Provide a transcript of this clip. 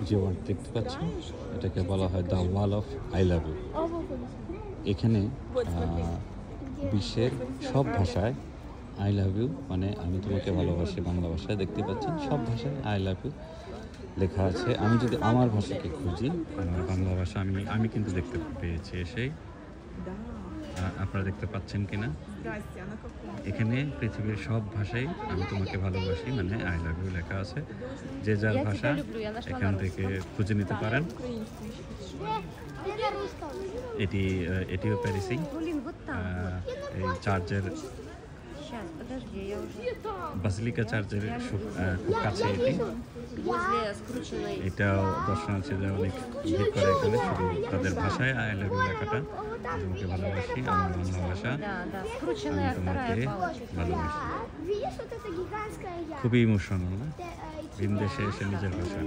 যে দেখতে পাচ্ছেন এটাকে বলা হয় the wall of I love you. এখানে বিশ্বের সব ভাষায় আই লাভ ইউ মানে আমি তোমাকে ভালোবাসি বাংলা ভাষায় দেখতে পাচ্ছেন সব ভাষায় আই লাভ ইউ লেখা আছে। আমি যদি আমার ভাষাকে খুঁজি, আমার বাংলা ভাষা আমি কিন্তু দেখতে পেয়েছি এসেই। আপনারা দেখতে পাচ্ছেন কিনা? এখানে পৃথিবীর সব ভাষায় আমি তোমাকে ভালোবাসি মানে আই লাভ ইউ লেখা আছে। যে যার ভাষা এখান থেকে খুঁজে নিতে পারেন। এটিও প্যারিসি। এই চার্চের বাসিলিকা চার্চের খুব কাছে এটি। এটাও দর্শনার্থীরা অনেক ভিড় করে এখানে, শুধু তাদের ভাষায় আই লাভ ইউ লেখাটা। তোমাকে ভালোবাসি আমার বাংলা ভাষা, আমি তোমাকে ভালোবাসি। খুবই ইমোশনাল না? ভিন দেশে এসে নিজের ভাষা